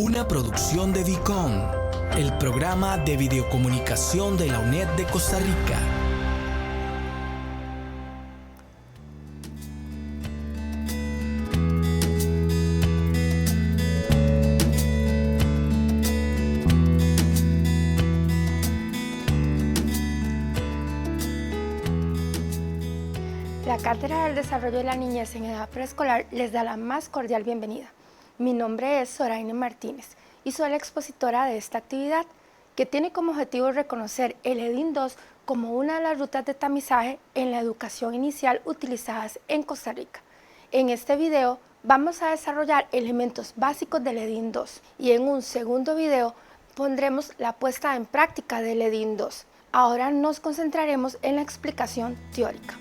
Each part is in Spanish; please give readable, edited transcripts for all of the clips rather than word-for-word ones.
Una producción de Vicon, el programa de videocomunicación de la UNED de Costa Rica. La Cátedra del Desarrollo de la Niñez en Edad Preescolar les da la más cordial bienvenida. Mi nombre es Zoraine Martínez y soy la expositora de esta actividad, que tiene como objetivo reconocer el EDIN 2 como una de las rutas de tamizaje en la educación inicial utilizadas en Costa Rica. En este video vamos a desarrollar elementos básicos del EDIN 2 y en un segundo video pondremos la puesta en práctica del EDIN 2. Ahora nos concentraremos en la explicación teórica.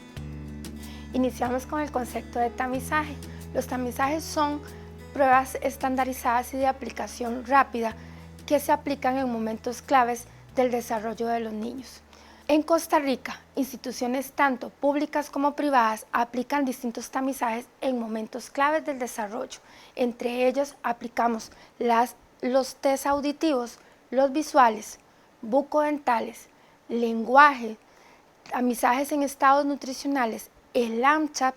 Iniciamos con el concepto de tamizaje. Los tamizajes son pruebas estandarizadas y de aplicación rápida que se aplican en momentos claves del desarrollo de los niños. En Costa Rica, instituciones tanto públicas como privadas aplican distintos tamizajes en momentos claves del desarrollo. Entre ellos aplicamos los test auditivos, los visuales, bucodentales, lenguaje, tamizajes en estados nutricionales, el AMCHAP,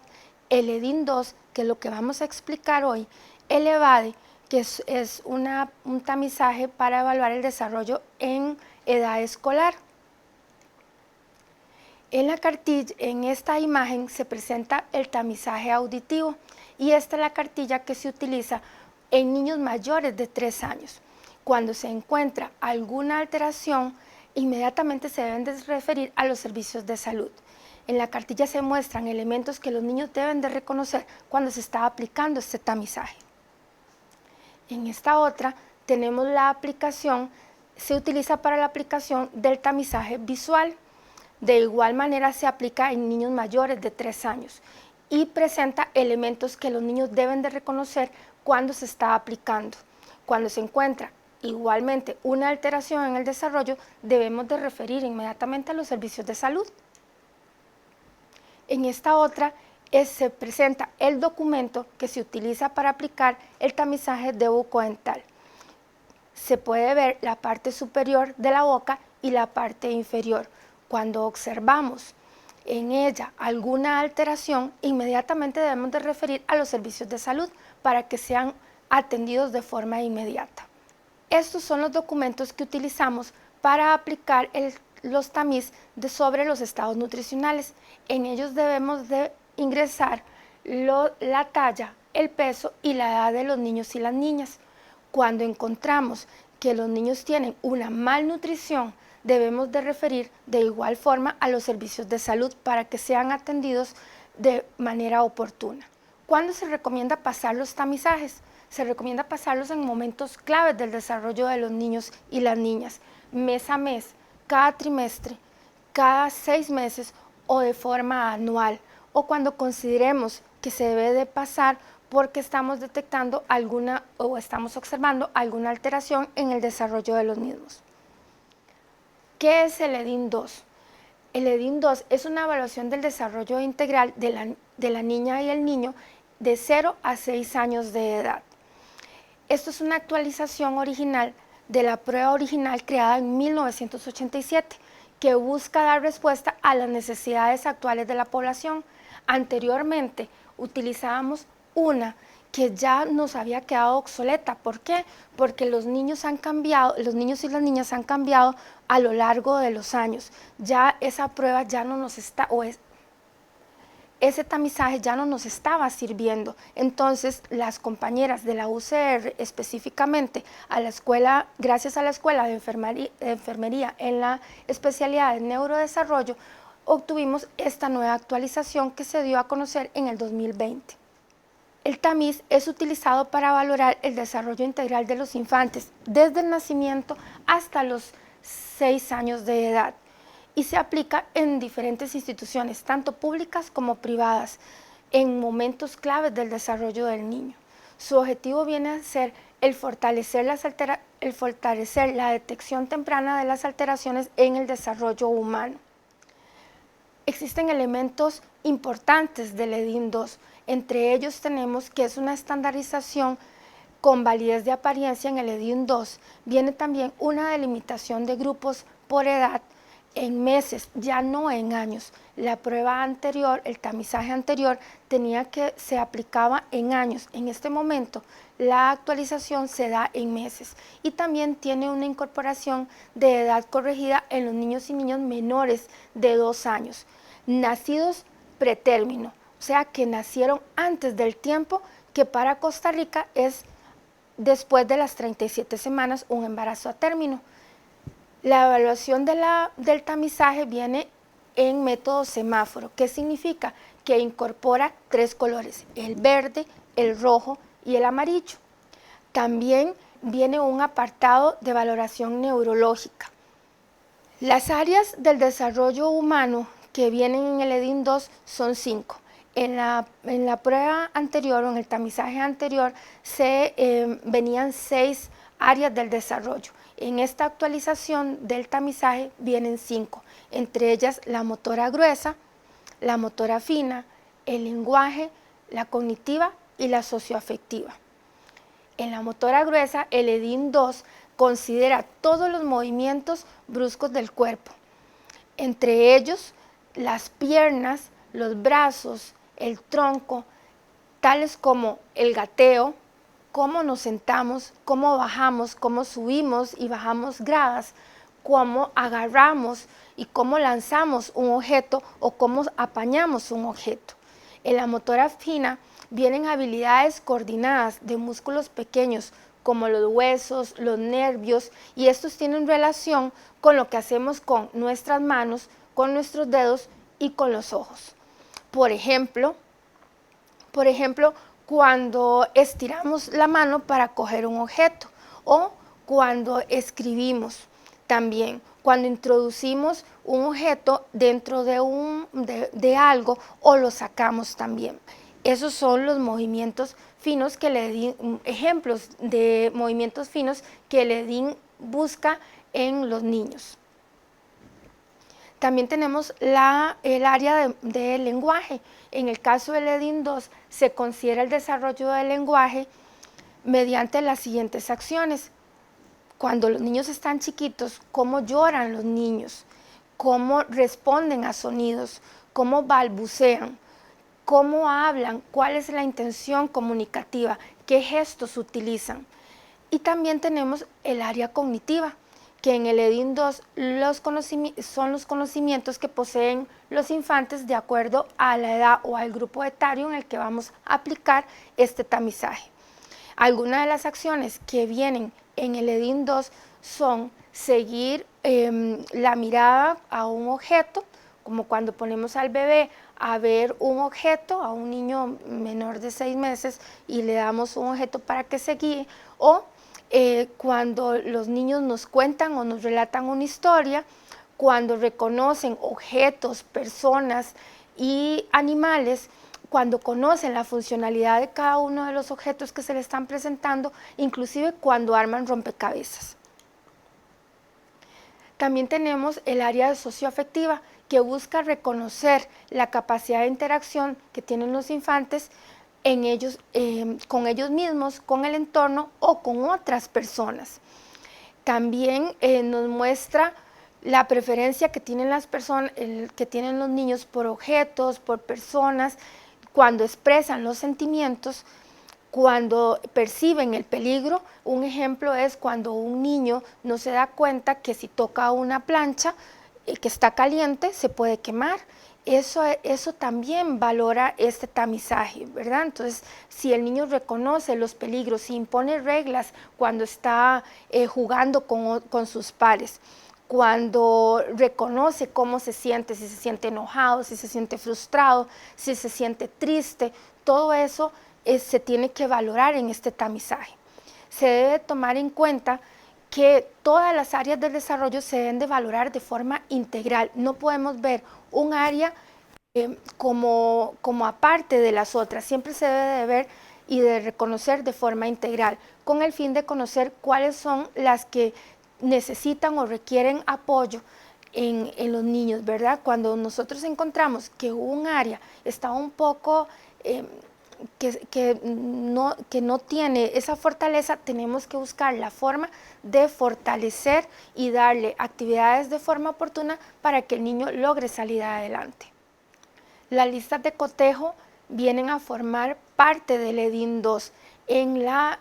el EDIN 2, que es lo que vamos a explicar hoy, el EVADE, que es un tamizaje para evaluar el desarrollo en edad escolar. En la cartilla, en esta imagen se presenta el tamizaje auditivo y esta es la cartilla que se utiliza en niños mayores de 3 años. Cuando se encuentra alguna alteración, inmediatamente se deben de referir a los servicios de salud. En la cartilla se muestran elementos que los niños deben de reconocer cuando se está aplicando este tamizaje. En esta otra tenemos la aplicación, se utiliza para la aplicación del tamizaje visual. De igual manera se aplica en niños mayores de 3 años y presenta elementos que los niños deben de reconocer cuando se está aplicando. Cuando se encuentra igualmente una alteración en el desarrollo, debemos de referir inmediatamente a los servicios de salud. En esta otra se presenta el documento que se utiliza para aplicar el tamizaje de bucodental. Se puede ver la parte superior de la boca y la parte inferior. Cuando observamos en ella alguna alteración, inmediatamente debemos de referir a los servicios de salud para que sean atendidos de forma inmediata. Estos son los documentos que utilizamos para aplicar los tamiz sobre los estados nutricionales. En ellos debemos de ingresar la talla, el peso y la edad de los niños y las niñas. Cuando encontramos que los niños tienen una malnutrición, debemos de referir de igual forma a los servicios de salud para que sean atendidos de manera oportuna. ¿Cuándo se recomienda pasar los tamizajes? Se recomienda pasarlos en momentos claves del desarrollo de los niños y las niñas, mes a mes, cada trimestre, cada 6 meses o de forma anual, o cuando consideremos que se debe de pasar porque estamos detectando o estamos observando alguna alteración en el desarrollo de los mismos. ¿Qué es el EDIN 2? El EDIN 2 es una evaluación del desarrollo integral de la niña y el niño de 0 a 6 años de edad. Esto es una actualización original de la prueba original creada en 1987, que busca dar respuesta a las necesidades actuales de la población. Anteriormente utilizábamos una que ya nos había quedado obsoleta. ¿Por qué? Porque los niños han cambiado, los niños y las niñas han cambiado a lo largo de los años. Ya esa prueba ya no nos está, ese tamizaje ya no nos estaba sirviendo. Entonces las compañeras de la UCR, específicamente a la escuela, gracias a la Escuela de Enfermería en la especialidad de neurodesarrollo, obtuvimos esta nueva actualización que se dio a conocer en el 2020. El tamiz es utilizado para valorar el desarrollo integral de los infantes desde el nacimiento hasta los 6 años de edad y se aplica en diferentes instituciones, tanto públicas como privadas, en momentos claves del desarrollo del niño. Su objetivo viene a ser el fortalecer la detección temprana de las alteraciones en el desarrollo humano. Existen elementos importantes del EDIN 2, entre ellos tenemos que es una estandarización Con validez de apariencia en el EDIN-2 viene también una delimitación de grupos por edad en meses, ya no en años. La prueba anterior, el tamizaje anterior, se aplicaba en años. En este momento, la actualización se da en meses y también tiene una incorporación de edad corregida en los niños y niñas menores de 2 años, nacidos pretérmino, o sea que nacieron antes del tiempo, que para Costa Rica es después de las 37 semanas un embarazo a término. La evaluación del tamizaje viene en método semáforo. ¿Qué significa? Que incorpora 3 colores, el verde, el rojo y el amarillo. También viene un apartado de valoración neurológica. Las áreas del desarrollo humano que vienen en el EDIN-2 son 5. En la prueba anterior o en el tamizaje anterior venían 6 áreas del desarrollo. En esta actualización del tamizaje vienen 5, entre ellas la motora gruesa, la motora fina, el lenguaje, la cognitiva y la socioafectiva. En la motora gruesa, el EDIN-2 considera todos los movimientos bruscos del cuerpo, entre ellos las piernas, los brazos, el tronco, tales como el gateo, cómo nos sentamos, cómo bajamos, cómo subimos y bajamos gradas, cómo agarramos y cómo lanzamos un objeto o cómo apañamos un objeto. En la motora fina vienen habilidades coordinadas de músculos pequeños como los huesos, los nervios, y estos tienen relación con lo que hacemos con nuestras manos, con nuestros dedos y con los ojos. Por ejemplo, cuando estiramos la mano para coger un objeto o cuando escribimos también, cuando introducimos un objeto dentro de algo o lo sacamos también. Esos son los movimientos finos que el EDIN, ejemplos de movimientos finos que el EDIN busca en los niños. También tenemos el área del lenguaje. En el caso del EDIN-2 se considera el desarrollo del lenguaje mediante las siguientes acciones. Cuando los niños están chiquitos, cómo lloran los niños, cómo responden a sonidos, cómo balbucean, cómo hablan, cuál es la intención comunicativa, qué gestos utilizan. Y también tenemos el área cognitiva, que en el EDIN-2 son los conocimientos que poseen los infantes de acuerdo a la edad o al grupo etario en el que vamos a aplicar este tamizaje. Algunas de las acciones que vienen en el EDIN-2 son seguir la mirada a un objeto, como cuando ponemos al bebé a ver un objeto, a un niño menor de 6 meses, y le damos un objeto para que se guíe, o cuando los niños nos cuentan o nos relatan una historia, cuando reconocen objetos, personas y animales, cuando conocen la funcionalidad de cada uno de los objetos que se les están presentando, inclusive cuando arman rompecabezas. También tenemos el área socioafectiva, que busca reconocer la capacidad de interacción que tienen los infantes con ellos mismos, con el entorno o con otras personas. También nos muestra la preferencia que tienen los niños por objetos, por personas, cuando expresan los sentimientos, cuando perciben el peligro. Un ejemplo es cuando un niño no se da cuenta que si toca una plancha que está caliente se puede quemar. Eso también valora este tamizaje, ¿verdad? Entonces, si el niño reconoce los peligros, si impone reglas cuando está jugando con sus pares, cuando reconoce cómo se siente, si se siente enojado, si se siente frustrado, si se siente triste, todo eso se tiene que valorar en este tamizaje. Se debe tomar en cuenta que todas las áreas del desarrollo se deben de valorar de forma integral. No podemos ver un área como aparte de las otras. Siempre se debe de ver y de reconocer de forma integral, con el fin de conocer cuáles son las que necesitan o requieren apoyo en los niños, ¿verdad? Cuando nosotros encontramos que un área está un poco que no tiene esa fortaleza, tenemos que buscar la forma de fortalecer y darle actividades de forma oportuna para que el niño logre salir adelante. Las listas de cotejo vienen a formar parte del EDIN 2. En la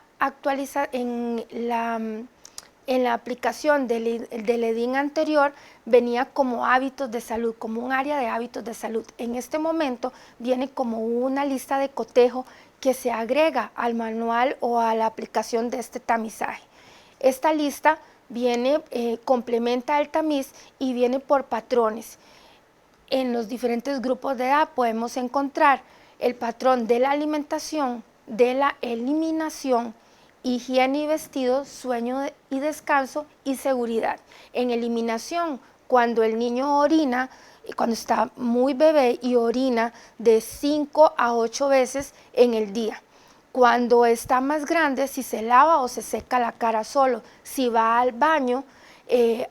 aplicación del EDIN anterior venía como hábitos de salud, como un área de hábitos de salud. En este momento viene como una lista de cotejo que se agrega al manual o a la aplicación de este tamizaje. Esta lista viene, complementa el tamiz y viene por patrones. En los diferentes grupos de edad podemos encontrar el patrón de la alimentación, de la eliminación, higiene y vestido, sueño y descanso y seguridad. En eliminación, cuando el niño orina, cuando está muy bebé y orina de 5 a 8 veces en el día. Cuando está más grande, si se lava o se seca la cara solo, si va al baño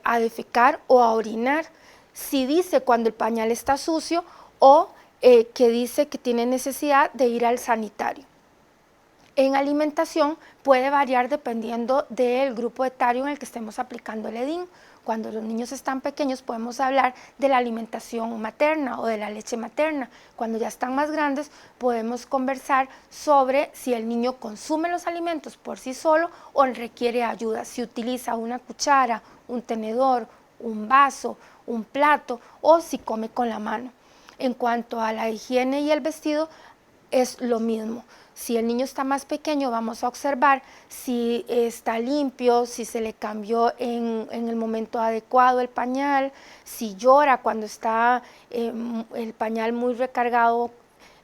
a defecar o a orinar, si dice cuando el pañal está sucio o que dice que tiene necesidad de ir al sanitario. En alimentación puede variar dependiendo del grupo etario en el que estemos aplicando el EDIN. Cuando los niños están pequeños podemos hablar de la alimentación materna o de la leche materna. Cuando ya están más grandes podemos conversar sobre si el niño consume los alimentos por sí solo o requiere ayuda, si utiliza una cuchara, un tenedor, un vaso, un plato o si come con la mano. En cuanto a la higiene y el vestido es lo mismo. Si el niño está más pequeño, vamos a observar si está limpio, si se le cambió en el momento adecuado el pañal, si llora cuando está el pañal muy recargado,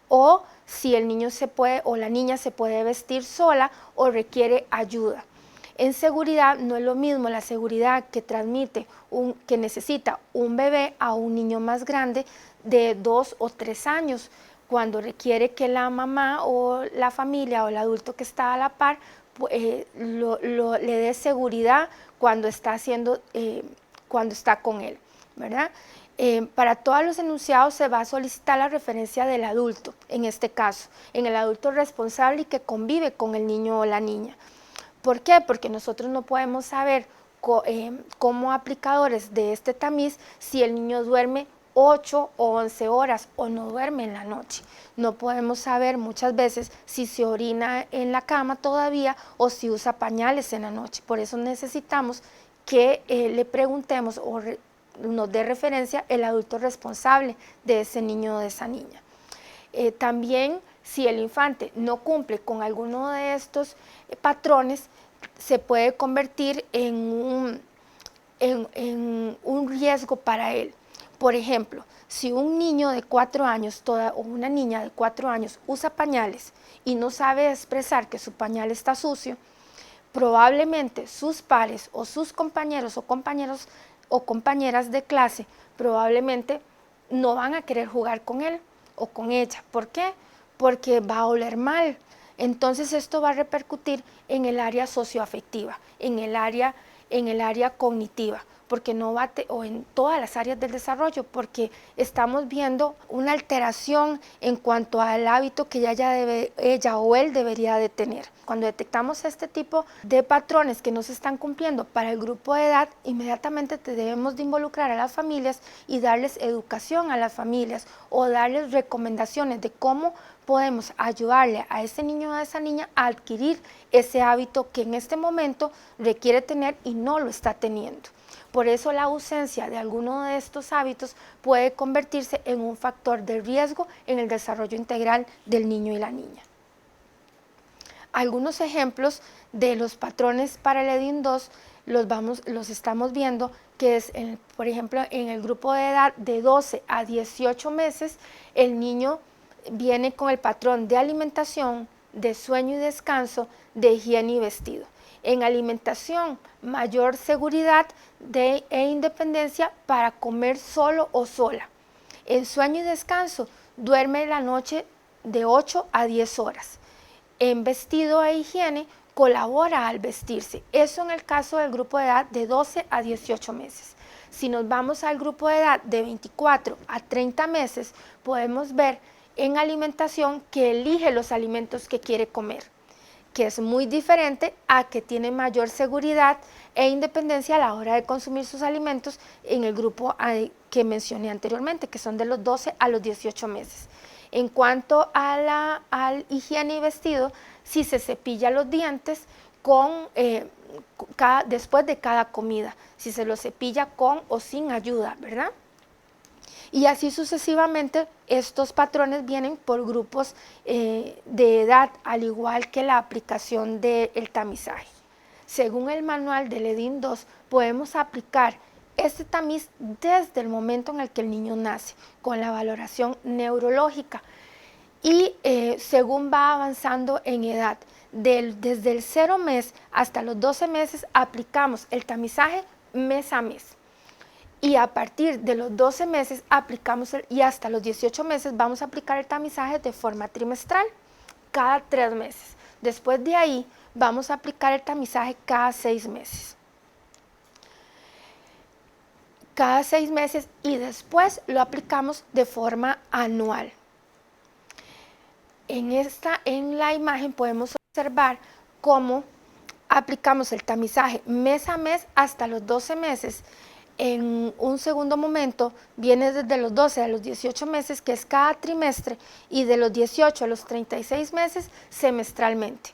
o si el niño se puede o la niña se puede vestir sola o requiere ayuda. En seguridad no es lo mismo la seguridad que transmite, que necesita un bebé a un niño más grande de 2 o 3 años, cuando requiere que la mamá o la familia o el adulto que está a la par le dé seguridad cuando está con él, ¿verdad? Para todos los enunciados se va a solicitar la referencia del adulto, en este caso, en el adulto responsable y que convive con el niño o la niña. ¿Por qué? Porque nosotros no podemos saber como aplicadores de este tamiz si el niño duerme 8 o 11 horas o no duerme en la noche. No podemos saber muchas veces si se orina en la cama todavía o si usa pañales en la noche. Por eso necesitamos que le preguntemos o nos dé referencia el adulto responsable de ese niño o de esa niña. También, si el infante no cumple con alguno de estos patrones, se puede convertir en un riesgo para él. Por ejemplo, si un niño de 4 años o una niña de 4 años usa pañales y no sabe expresar que su pañal está sucio, probablemente sus pares o sus compañeros o compañeras de clase probablemente no van a querer jugar con él o con ella. ¿Por qué? Porque va a oler mal. Entonces esto va a repercutir en el área socioafectiva, en el área cognitiva, porque o en todas las áreas del desarrollo, porque estamos viendo una alteración en cuanto al hábito que ella o él debería de tener. Cuando detectamos este tipo de patrones que no se están cumpliendo para el grupo de edad, inmediatamente debemos de involucrar a las familias y darles educación a las familias o darles recomendaciones de cómo podemos ayudarle a ese niño o a esa niña a adquirir ese hábito que en este momento requiere tener y no lo está teniendo. Por eso la ausencia de alguno de estos hábitos puede convertirse en un factor de riesgo en el desarrollo integral del niño y la niña. Algunos ejemplos de los patrones para el EDIN 2 los estamos viendo, que es, por ejemplo, en el grupo de edad de 12 a 18 meses, el niño viene con el patrón de alimentación, de sueño y descanso, de higiene y vestido. En alimentación, mayor seguridad e independencia para comer solo o sola. En sueño y descanso, duerme la noche de 8 a 10 horas. En vestido e higiene, colabora al vestirse. Eso en el caso del grupo de edad de 12 a 18 meses. Si nos vamos al grupo de edad de 24 a 30 meses, podemos ver en alimentación que elige los alimentos que quiere comer, que es muy diferente a que tiene mayor seguridad e independencia a la hora de consumir sus alimentos en el grupo que mencioné anteriormente, que son de los 12 a los 18 meses. En cuanto a al higiene y vestido, si se cepilla los dientes después de cada comida, si se los cepilla con o sin ayuda, ¿verdad? Y así sucesivamente, estos patrones vienen por grupos de edad, al igual que la aplicación del tamizaje. Según el manual del EDIN 2, podemos aplicar este tamiz desde el momento en el que el niño nace, con la valoración neurológica, y según va avanzando en edad. Desde el 0 mes hasta los 12 meses aplicamos el tamizaje mes a mes. Y a partir de los 12 meses aplicamos y hasta los 18 meses vamos a aplicar el tamizaje de forma trimestral, cada 3 meses. Después de ahí vamos a aplicar el tamizaje cada 6 meses. Cada 6 meses y después lo aplicamos de forma anual. En la imagen podemos observar cómo aplicamos el tamizaje mes a mes hasta los 12 meses. En un segundo momento viene desde los 12 a los 18 meses, que es cada trimestre, y de los 18 a los 36 meses semestralmente.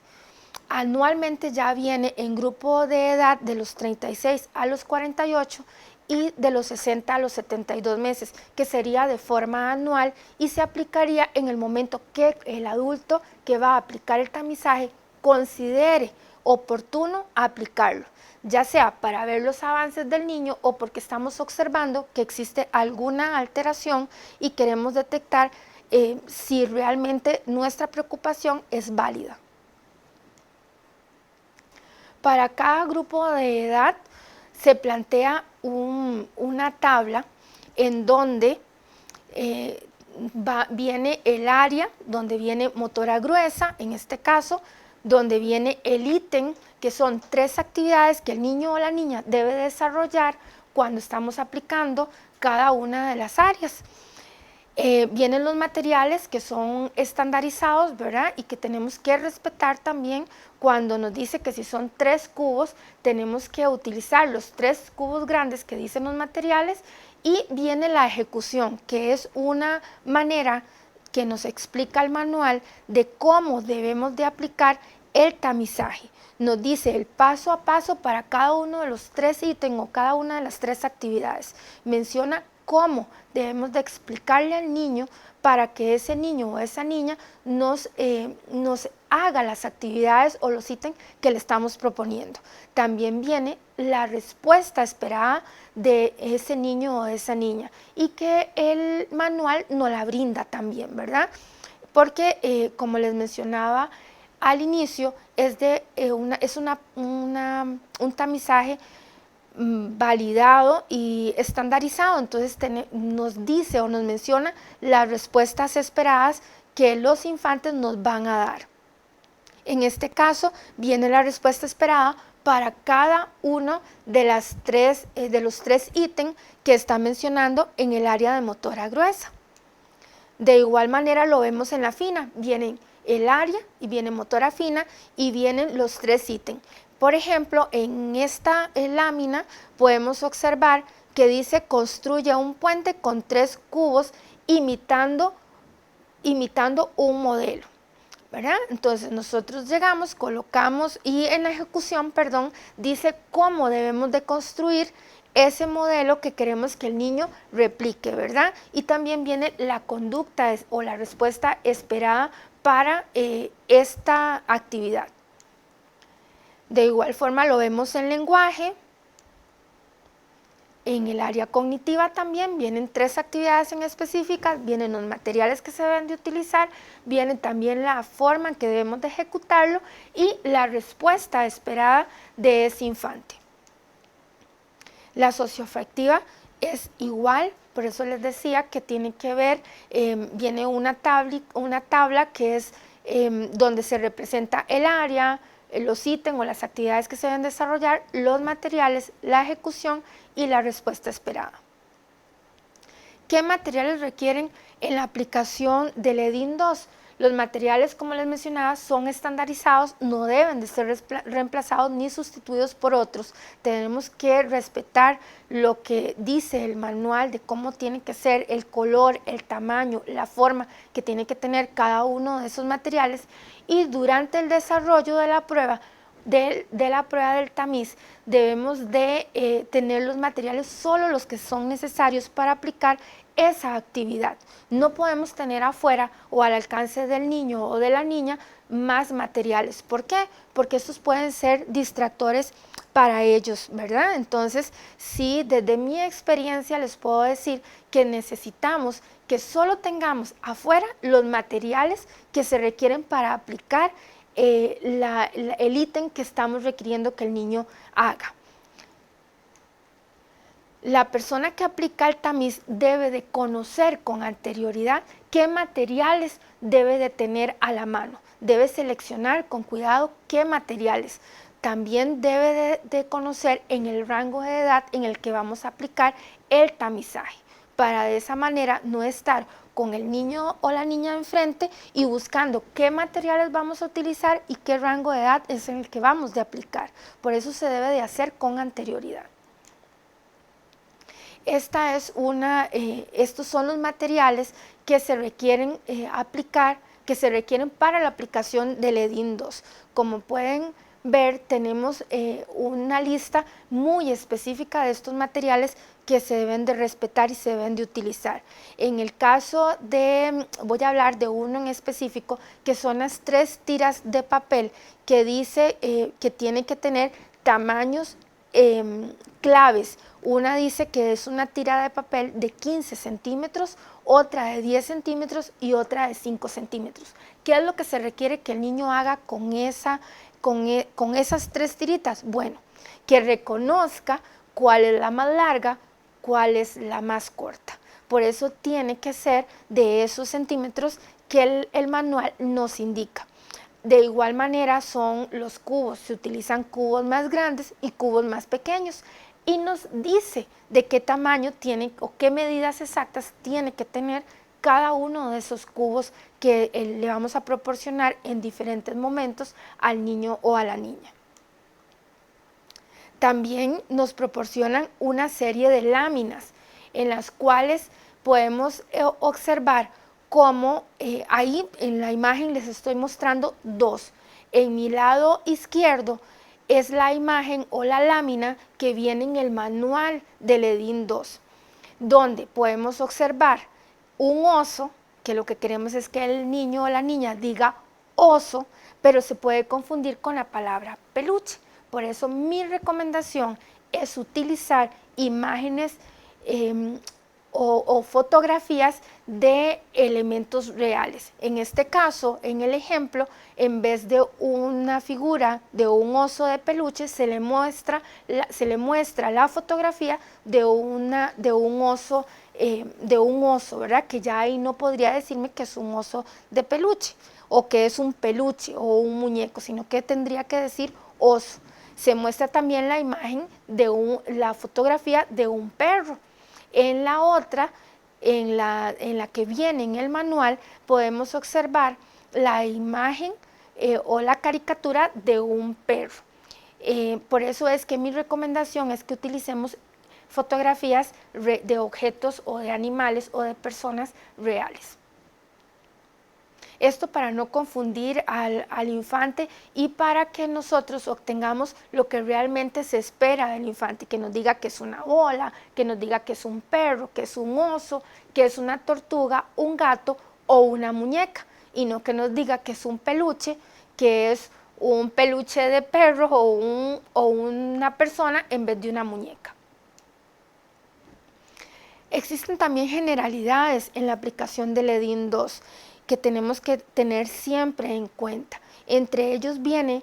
Anualmente ya viene en grupo de edad de los 36 a los 48 y de los 60 a los 72 meses, que sería de forma anual y se aplicaría en el momento que el adulto que va a aplicar el tamizaje considere oportuno aplicarlo, ya sea para ver los avances del niño o porque estamos observando que existe alguna alteración y queremos detectar si realmente nuestra preocupación es válida. Para cada grupo de edad se plantea una tabla en donde viene el área, donde viene motora gruesa, en este caso, donde viene el ítem, que son 3 actividades que el niño o la niña debe desarrollar cuando estamos aplicando cada una de las áreas. Vienen los materiales que son estandarizados, ¿verdad? Y que tenemos que respetar también cuando nos dice que si son 3 cubos, tenemos que utilizar los 3 cubos grandes que dicen los materiales, y viene la ejecución, que es una manera que nos explica el manual de cómo debemos de aplicar el tamizaje. Nos dice el paso a paso para cada uno de los 3 ítems o cada una de las 3 actividades. Menciona cómo debemos de explicarle al niño para que ese niño o esa niña nos haga las actividades o los ítems que le estamos proponiendo. También viene la respuesta esperada de ese niño o de esa niña y que el manual nos la brinda también, ¿verdad? Porque como les mencionaba al inicio, es un tamizaje validado y estandarizado, entonces nos dice o nos menciona las respuestas esperadas que los infantes nos van a dar. En este caso viene la respuesta esperada para cada uno de los 3 ítems que está mencionando en el área de motora gruesa. De igual manera lo vemos en la fina, vienen el área y viene motora fina y vienen los 3 ítems. Por ejemplo, en esta lámina podemos observar que dice construye un puente con 3 cubos imitando un modelo, ¿verdad? Entonces nosotros llegamos, colocamos y en la ejecución, dice cómo debemos de construir ese modelo que queremos que el niño replique, ¿verdad? Y también viene la conducta o la respuesta esperada para esta actividad. De igual forma lo vemos en lenguaje. En el área cognitiva también vienen 3 actividades en específicas, vienen los materiales que se deben de utilizar, viene también la forma en que debemos de ejecutarlo y la respuesta esperada de ese infante. La socioafectiva es igual, por eso les decía que tiene que ver, viene una tabla que es donde se representa el área, los ítems o las actividades que se deben desarrollar, los materiales, la ejecución y la respuesta esperada. ¿Qué materiales requieren En la aplicación del EDIN 2, los materiales, como les mencionaba, son estandarizados, no deben de ser reemplazados ni sustituidos por otros. Tenemos que respetar lo que dice el manual de cómo tiene que ser el color, el tamaño, la forma que tiene que tener cada uno de esos materiales, y durante el desarrollo de la prueba, de la prueba del tamiz, debemos de tener los materiales solo los que son necesarios para aplicar esa actividad. No podemos tener afuera o al alcance del niño o de la niña más materiales. ¿Por qué? Porque estos pueden ser distractores para ellos, ¿verdad? Entonces, sí, desde mi experiencia les puedo decir que necesitamos que solo tengamos afuera los materiales que se requieren para aplicar el ítem que estamos requiriendo que el niño haga. La persona que aplica el tamiz debe de conocer con anterioridad qué materiales debe de tener a la mano. Debe seleccionar con cuidado qué materiales. También debe de conocer en el rango de edad en el que vamos a aplicar el tamizaje, para de esa manera no estar con el niño o la niña enfrente y buscando qué materiales vamos a utilizar y qué rango de edad es en el que vamos de aplicar. Por eso se debe de hacer con anterioridad. Estos son los materiales que se requieren aplicar, que se requieren para la aplicación del EDIN 2. Como pueden ver, tenemos una lista muy específica de estos materiales que se deben de respetar y se deben de utilizar. En el caso voy a hablar de uno en específico, que son las 3 tiras de papel, que dice que tiene que tener tamaños claves. Una dice que es una tira de papel de 15 centímetros, otra de 10 centímetros y otra de 5 centímetros. ¿Qué es lo que se requiere que el niño haga con esas 3 tiritas? Bueno, que reconozca cuál es la más larga, cuál es la más corta. Por eso tiene que ser de esos centímetros que el manual nos indica. De igual manera son los cubos, se utilizan cubos más grandes y cubos más pequeños, y nos dice de qué tamaño tiene o qué medidas exactas tiene que tener cada uno de esos cubos que le vamos a proporcionar en diferentes momentos al niño o a la niña. También nos proporcionan una serie de láminas en las cuales podemos observar cómo ahí en la imagen les estoy mostrando 2. En mi lado izquierdo es la imagen o la lámina que viene en el manual del EDIN 2, donde podemos observar un oso, que lo que queremos es que el niño o la niña diga oso, pero se puede confundir con la palabra peluche. Por eso mi recomendación es utilizar imágenes o fotografías de elementos reales. En este caso, en el ejemplo, en vez de una figura de un oso de peluche, se le muestra la fotografía de un oso, ¿verdad? Que ya ahí no podría decirme que es un oso de peluche o que es un peluche o un muñeco, sino que tendría que decir oso. Se muestra también la imagen la fotografía de un perro. En la otra, en la que viene en el manual, podemos observar la imagen o la caricatura de un perro. Por eso es que mi recomendación es que utilicemos fotografías de objetos o de animales o de personas reales. Esto para no confundir al infante y para que nosotros obtengamos lo que realmente se espera del infante, que nos diga que es una bola, que nos diga que es un perro, que es un oso, que es una tortuga, un gato o una muñeca, y no que nos diga que es un peluche, que es un peluche de perro o una persona en vez de una muñeca. Existen también generalidades en la aplicación del EDIN 2 que tenemos que tener siempre en cuenta. Entre ellos viene,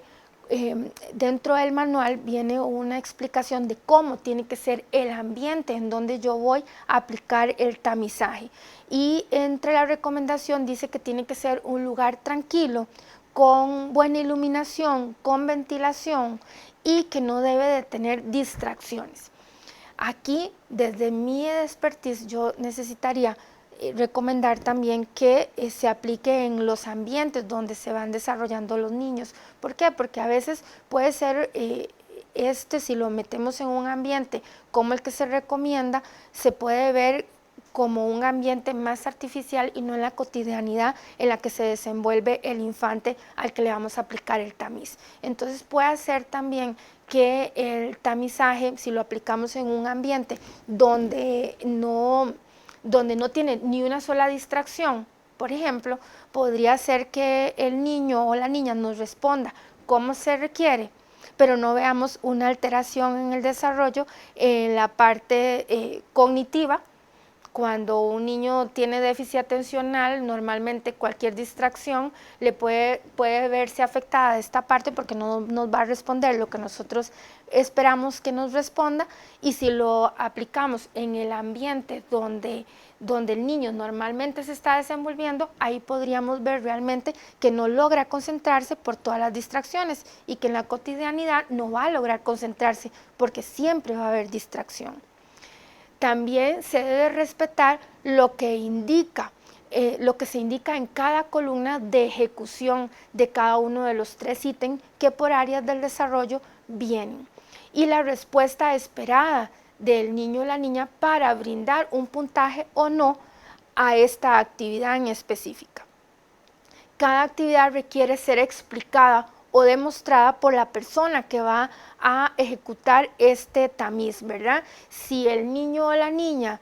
dentro del manual viene una explicación de cómo tiene que ser el ambiente en donde yo voy a aplicar el tamizaje. Y entre la recomendación dice que tiene que ser un lugar tranquilo, con buena iluminación, con ventilación y que no debe de tener distracciones. Aquí, desde mi expertise, yo necesitaría recomendar también que se aplique en los ambientes donde se van desarrollando los niños. ¿Por qué? Porque a veces puede ser, si lo metemos en un ambiente como el que se recomienda, se puede ver como un ambiente más artificial y no en la cotidianidad en la que se desenvuelve el infante al que le vamos a aplicar el tamiz. Entonces puede ser también que el tamizaje, si lo aplicamos en un ambiente donde no tiene ni una sola distracción, por ejemplo, podría ser que el niño o la niña nos responda cómo se requiere, pero no veamos una alteración en el desarrollo en la parte cognitiva. Cuando un niño tiene déficit atencional, normalmente cualquier distracción le puede verse afectada de esta parte porque no nos va a responder lo que nosotros esperamos que nos responda, y si lo aplicamos en el ambiente donde el niño normalmente se está desenvolviendo, ahí podríamos ver realmente que no logra concentrarse por todas las distracciones y que en la cotidianidad no va a lograr concentrarse porque siempre va a haber distracción. También se debe respetar lo que se indica en cada columna de ejecución de cada uno de los 3 ítems que por áreas del desarrollo vienen, y la respuesta esperada del niño o la niña para brindar un puntaje o no a esta actividad en específica. Cada actividad requiere ser explicada o demostrada por la persona que va a ejecutar este tamiz, ¿verdad? Si el niño o la niña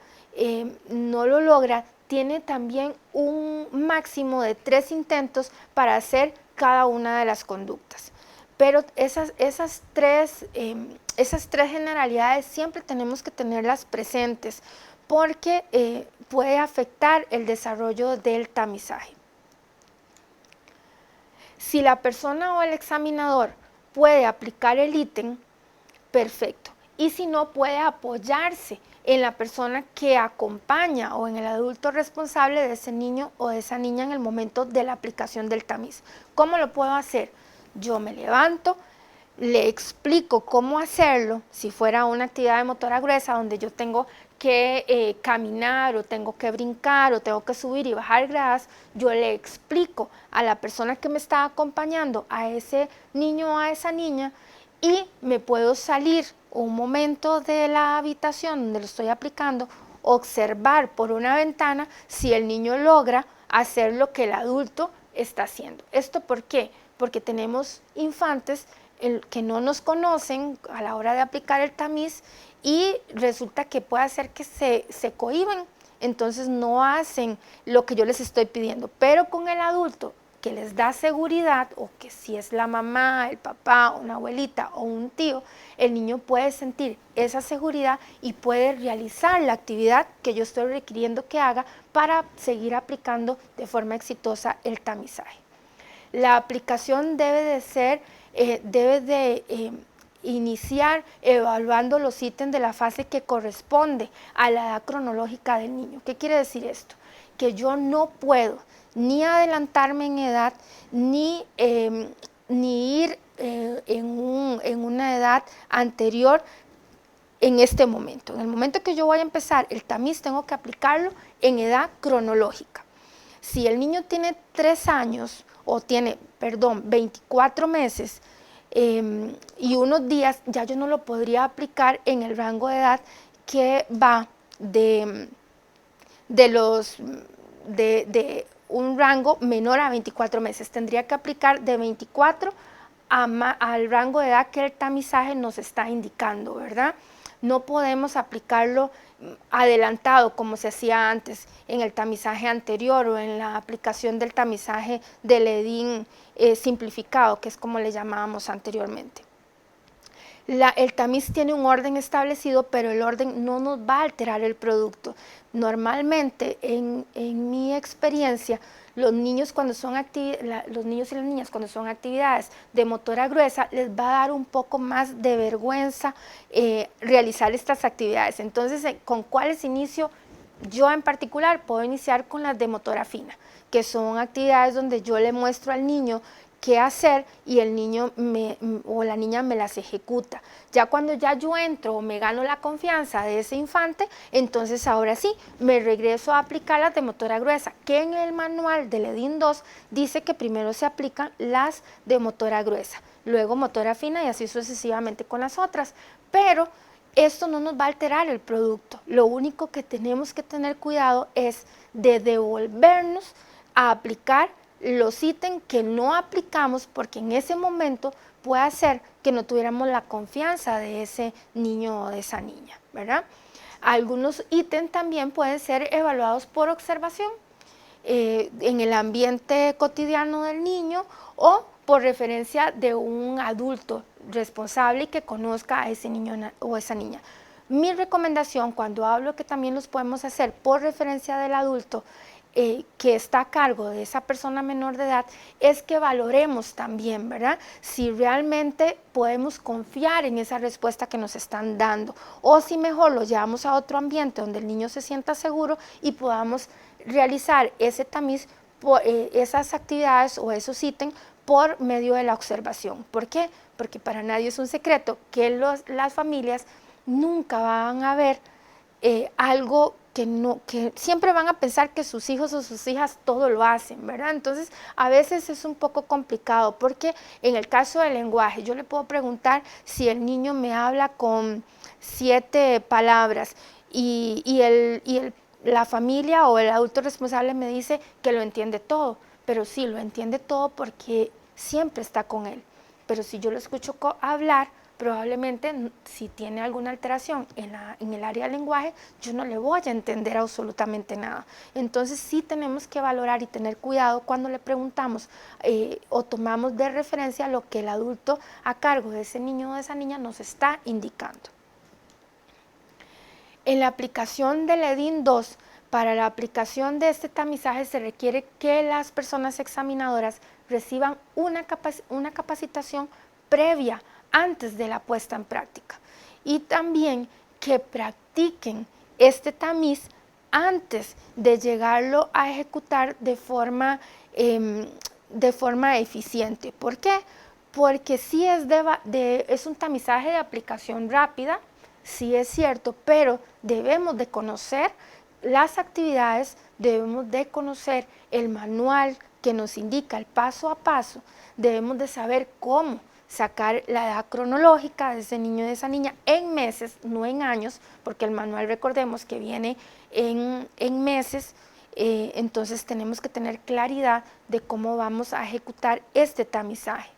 no lo logra, tiene también un máximo de 3 intentos para hacer cada una de las conductas. Pero esas tres generalidades siempre tenemos que tenerlas presentes porque puede afectar el desarrollo del tamizaje. Si la persona o el examinador puede aplicar el ítem, perfecto. Y si no, puede apoyarse en la persona que acompaña o en el adulto responsable de ese niño o de esa niña en el momento de la aplicación del tamiz. ¿Cómo lo puedo hacer? Yo me levanto, le explico cómo hacerlo. Si fuera una actividad de motora gruesa donde yo tengo que caminar o tengo que brincar o tengo que subir y bajar gradas, yo le explico a la persona que me está acompañando, a ese niño o a esa niña, y me puedo salir un momento de la habitación donde lo estoy aplicando, observar por una ventana si el niño logra hacer lo que el adulto está haciendo. ¿Esto por qué? Porque tenemos infantes que no nos conocen a la hora de aplicar el tamiz y resulta que puede hacer que se cohíben, entonces no hacen lo que yo les estoy pidiendo. Pero con el adulto que les da seguridad, o que si es la mamá, el papá, una abuelita o un tío, el niño puede sentir esa seguridad y puede realizar la actividad que yo estoy requiriendo que haga para seguir aplicando de forma exitosa el tamizaje. La aplicación debe de iniciar evaluando los ítems de la fase que corresponde a la edad cronológica del niño. ¿Qué quiere decir esto? Que yo no puedo ni adelantarme en edad, ni ir en una edad anterior en este momento. En el momento que yo voy a empezar el tamiz, tengo que aplicarlo en edad cronológica. Si el niño tiene 3 años, o tiene, 24 meses y unos días, ya yo no lo podría aplicar en el rango de edad que va de un rango menor a 24 meses. Tendría que aplicar de 24 al rango de edad que el tamizaje nos está indicando, ¿verdad? No podemos aplicarlo adelantado como se hacía antes en el tamizaje anterior o en la aplicación del tamizaje del EDIN simplificado, que es como le llamábamos anteriormente. El tamiz tiene un orden establecido, pero el orden no nos va a alterar el producto. Normalmente, en mi experiencia, los niños y las niñas cuando son actividades de motora gruesa, les va a dar un poco más de vergüenza realizar estas actividades. Entonces, ¿con cuáles inicio? Yo en particular puedo iniciar con las de motora fina, que son actividades donde yo le muestro al niño qué hacer y el niño o la niña me las ejecuta. Ya cuando ya yo entro o me gano la confianza de ese infante, entonces ahora sí, me regreso a aplicar las de motora gruesa, que en el manual del EDIN 2 dice que primero se aplican las de motora gruesa, luego motora fina y así sucesivamente con las otras. Pero esto no nos va a alterar el producto. Lo único que tenemos que tener cuidado es de devolvernos a aplicar los ítems que no aplicamos, porque en ese momento puede hacer que no tuviéramos la confianza de ese niño o de esa niña, ¿verdad? Algunos ítems también pueden ser evaluados por observación en el ambiente cotidiano del niño o por referencia de un adulto responsable y que conozca a ese niño o esa niña. Mi recomendación cuando hablo que también los podemos hacer por referencia del adulto que está a cargo de esa persona menor de edad, es que valoremos también, ¿verdad? Si realmente podemos confiar en esa respuesta que nos están dando, o si mejor lo llevamos a otro ambiente donde el niño se sienta seguro y podamos realizar ese tamiz, esas actividades o esos ítems por medio de la observación. ¿Por qué? Porque para nadie es un secreto que las familias nunca van a ver algo que siempre van a pensar que sus hijos o sus hijas todo lo hacen, ¿verdad? Entonces, a veces es un poco complicado porque en el caso del lenguaje, yo le puedo preguntar si el niño me habla con 7 palabras la familia o el adulto responsable me dice que lo entiende todo, pero sí, lo entiende todo porque siempre está con él. Pero si yo lo escucho hablar, probablemente si tiene alguna alteración en el área del lenguaje, yo no le voy a entender absolutamente nada. Entonces sí tenemos que valorar y tener cuidado cuando le preguntamos o tomamos de referencia lo que el adulto a cargo de ese niño o de esa niña nos está indicando. En la aplicación del EDIN 2, para la aplicación de este tamizaje se requiere que las personas examinadoras reciban una capacitación previa antes de la puesta en práctica y también que practiquen este tamiz antes de llegarlo a ejecutar de forma eficiente. ¿Por qué? Porque sí es un tamizaje de aplicación rápida, sí es cierto, pero debemos de conocer las actividades, debemos de conocer el manual que nos indica el paso a paso, debemos de saber cómo sacar la edad cronológica de ese niño y de esa niña en meses, no en años, porque el manual recordemos que viene en meses, entonces tenemos que tener claridad de cómo vamos a ejecutar este tamizaje.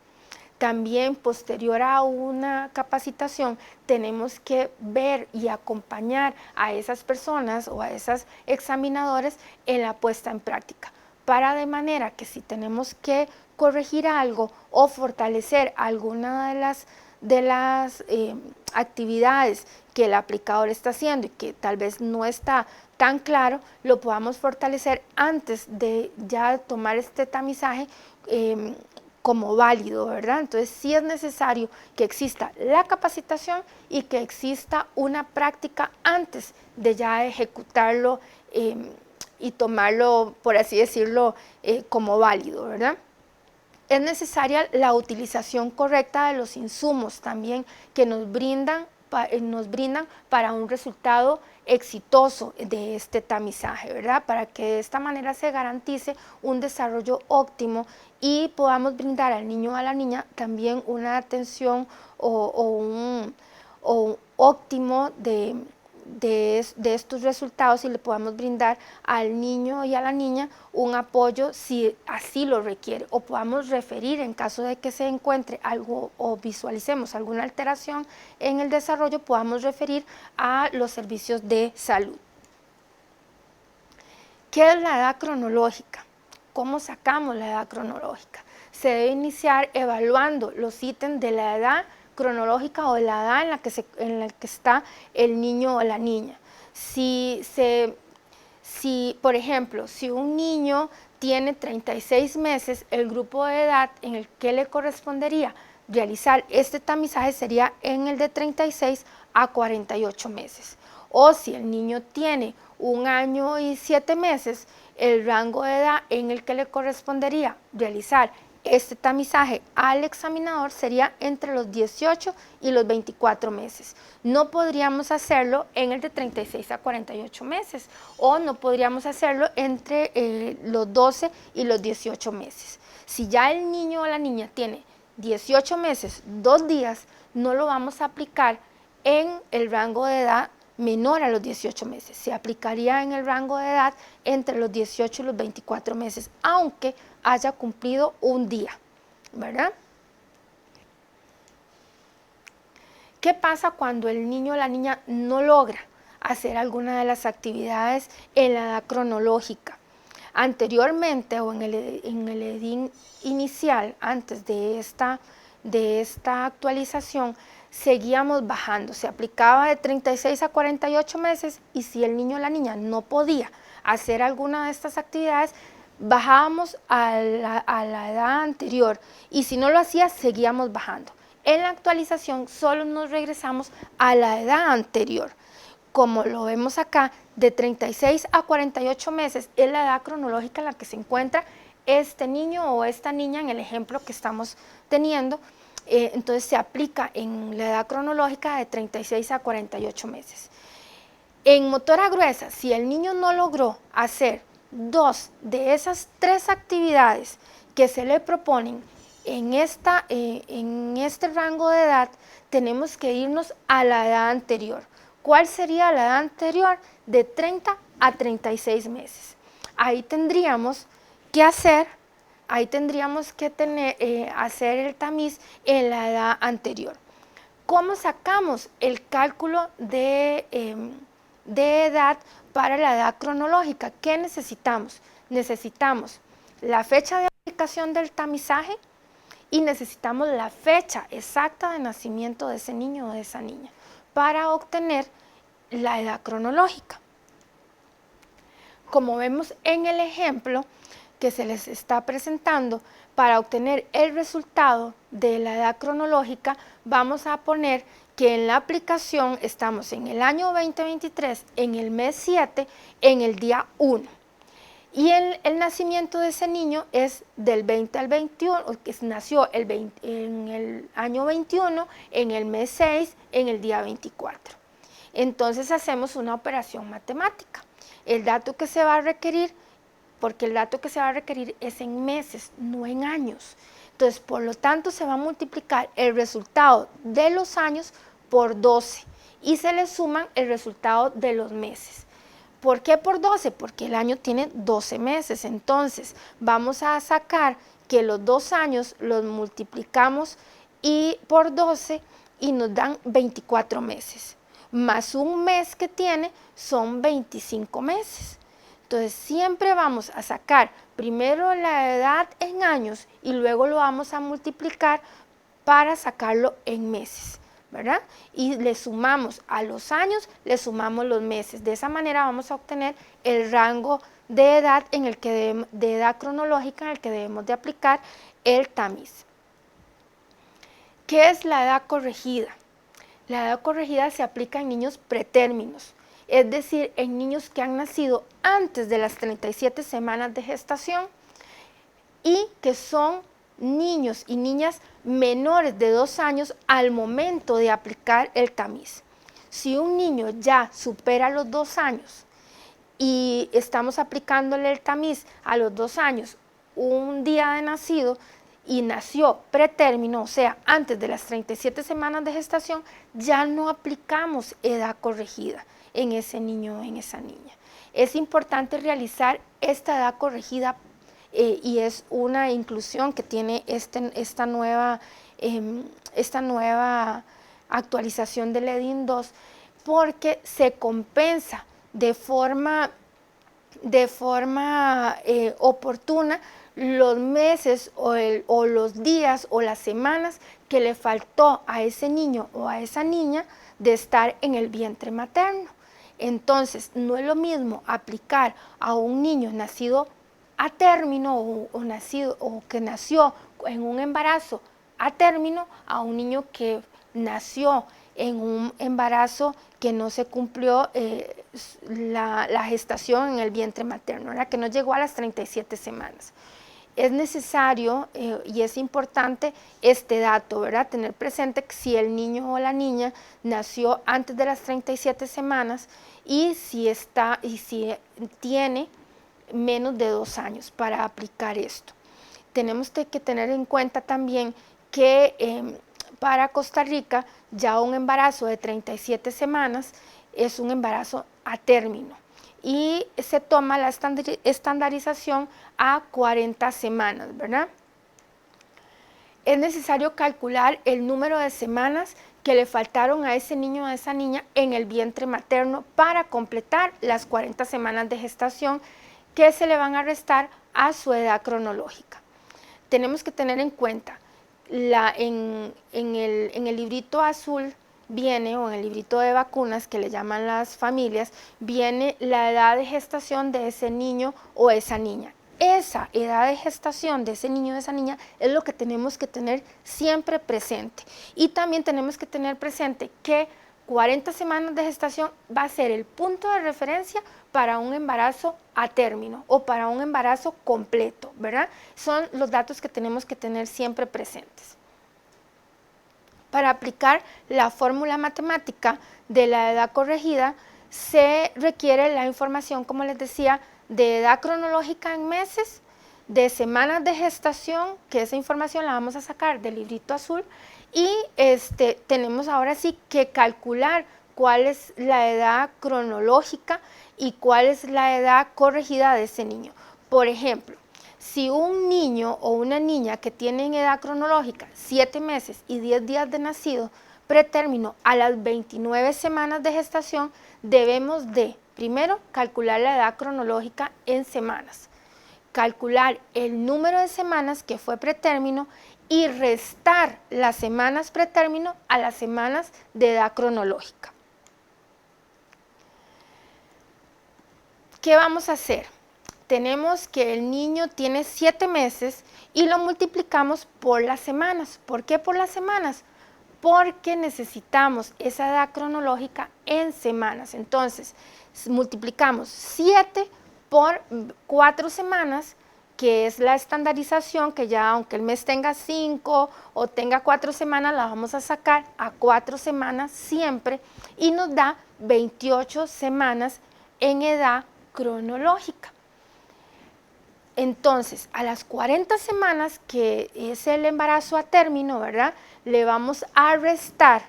También posterior a una capacitación tenemos que ver y acompañar a esas personas o a esos examinadores en la puesta en práctica, para de manera que si tenemos que corregir algo o fortalecer alguna de las actividades que el aplicador está haciendo y que tal vez no está tan claro, lo podamos fortalecer antes de ya tomar este tamizaje como válido, ¿verdad? Entonces sí es necesario que exista la capacitación y que exista una práctica antes de ya ejecutarlo y tomarlo, por así decirlo, como válido, ¿verdad? Es necesaria la utilización correcta de los insumos también que nos brindan para un resultado exitoso de este tamizaje, ¿verdad? Para que de esta manera se garantice un desarrollo óptimo y podamos brindar al niño o a la niña también una atención o un óptimo de estos resultados y le podamos brindar al niño y a la niña un apoyo si así lo requiere, o podamos referir en caso de que se encuentre algo o visualicemos alguna alteración en el desarrollo, podamos referir a los servicios de salud. ¿Qué es la edad cronológica? ¿Cómo sacamos la edad cronológica? Se debe iniciar evaluando los ítems de la edad cronológica o de la edad en la que está el niño o la niña. Por ejemplo, si un niño tiene 36 meses, el grupo de edad en el que le correspondería realizar este tamizaje sería en el de 36 a 48 meses. O si el niño tiene 1 año y 7 meses, el rango de edad en el que le correspondería realizar este tamizaje al examinador sería entre los 18 y los 24 meses. No podríamos hacerlo en el de 36 a 48 meses o no podríamos hacerlo entre los 12 y los 18 meses. Si ya el niño o la niña tiene 18 meses, 2 días, no lo vamos a aplicar en el rango de edad menor a los 18 meses. Se aplicaría en el rango de edad entre los 18 y los 24 meses, aunque haya cumplido un día, ¿verdad? ¿Qué pasa cuando el niño o la niña no logra hacer alguna de las actividades en la edad cronológica? Anteriormente o en el EDIN inicial, antes de esta actualización, seguíamos bajando, se aplicaba de 36 a 48 meses y si el niño o la niña no podía hacer alguna de estas actividades, bajábamos a la edad anterior y si no lo hacía, seguíamos bajando. En la actualización solo nos regresamos a la edad anterior. Como lo vemos acá, de 36 a 48 meses es la edad cronológica en la que se encuentra este niño o esta niña en el ejemplo que estamos teniendo. Entonces se aplica en la edad cronológica de 36 a 48 meses. En motora gruesa, si el niño no logró hacer 2 de esas 3 actividades que se le proponen en este rango de edad, tenemos que irnos a la edad anterior. ¿Cuál sería la edad anterior? De 30 a 36 meses. Ahí tendríamos que hacer hacer el tamiz en la edad anterior. ¿Cómo sacamos el cálculo de edad para la edad cronológica? ¿Qué necesitamos? Necesitamos la fecha de aplicación del tamizaje y necesitamos la fecha exacta de nacimiento de ese niño o de esa niña para obtener la edad cronológica. Como vemos en el ejemplo que se les está presentando, para obtener el resultado de la edad cronológica, vamos a poner que en la aplicación estamos en el año 2023, en el mes 7, en el día 1. Y el nacimiento de ese niño es del 20 al 21, que nació en el año 21, en el mes 6, en el día 24. Entonces hacemos una operación matemática. El dato que se va a requerir, porque el dato que se va a requerir es en meses, no en años. Entonces, por lo tanto, se va a multiplicar el resultado de los años por 12 y se le suman el resultado de los meses. ¿Por qué por 12? Porque el año tiene 12 meses. Entonces, vamos a sacar que los 2 años los multiplicamos por 12 y nos dan 24 meses. Más un mes que tiene son 25 meses. Entonces siempre vamos a sacar primero la edad en años y luego lo vamos a multiplicar para sacarlo en meses, ¿verdad? Y le sumamos a los años, le sumamos los meses. De esa manera vamos a obtener el rango de edad de edad cronológica en el que debemos de aplicar el tamiz. ¿Qué es la edad corregida? La edad corregida se aplica en niños pretérminos, es decir, en niños que han nacido antes de las 37 semanas de gestación y que son niños y niñas menores de 2 años al momento de aplicar el tamiz. Si un niño ya supera los 2 años y estamos aplicándole el tamiz a los 2 años, un día de nacido, y nació pretérmino, o sea, antes de las 37 semanas de gestación, ya no aplicamos edad corregida en ese niño o en esa niña. Es importante realizar esta edad corregida y es una inclusión que tiene esta nueva actualización del EDIN 2 porque se compensa de forma oportuna los meses o los días o las semanas que le faltó a ese niño o a esa niña de estar en el vientre materno. Entonces, no es lo mismo aplicar a un niño nacido a término o que nació en un embarazo a término a un niño que nació en un embarazo que no se cumplió la gestación en el vientre materno, que no llegó a las 37 semanas. es necesario y es importante este dato, ¿verdad? Tener presente que si el niño o la niña nació antes de las 37 semanas y si tiene menos de 2 años para aplicar esto. Tenemos que tener en cuenta también que para Costa Rica ya un embarazo de 37 semanas es un embarazo a término y se toma la estandarización a 40 semanas, ¿verdad? Es necesario calcular el número de semanas que le faltaron a ese niño o a esa niña en el vientre materno para completar las 40 semanas de gestación que se le van a restar a su edad cronológica. Tenemos que tener en cuenta, en el librito azul viene, o en el librito de vacunas que le llaman las familias, viene la edad de gestación de ese niño o esa niña. Esa edad de gestación de ese niño o esa niña es lo que tenemos que tener siempre presente. Y también tenemos que tener presente que 40 semanas de gestación va a ser el punto de referencia para un embarazo a término o para un embarazo completo, ¿verdad? Son los datos que tenemos que tener siempre presentes. Para aplicar la fórmula matemática de la edad corregida, se requiere la información, como les decía, de edad cronológica en meses, de semanas de gestación, que esa información la vamos a sacar del librito azul, y tenemos ahora sí que calcular cuál es la edad cronológica y cuál es la edad corregida de ese niño. Por ejemplo, si un niño o una niña que tienen edad cronológica 7 meses y 10 días de nacido, pretérmino a las 29 semanas de gestación, debemos de, primero, calcular la edad cronológica en semanas, calcular el número de semanas que fue pretérmino y restar las semanas pretérmino a las semanas de edad cronológica. ¿Qué vamos a hacer? Tenemos que el niño tiene 7 meses y lo multiplicamos por las semanas. ¿Por qué por las semanas? Porque necesitamos esa edad cronológica en semanas. Entonces, multiplicamos 7 por 4 semanas, que es la estandarización, que ya aunque el mes tenga 5 o tenga 4 semanas, la vamos a sacar a 4 semanas siempre y nos da 28 semanas en edad cronológica. Entonces, a las 40 semanas, que es el embarazo a término, ¿verdad? Le vamos a restar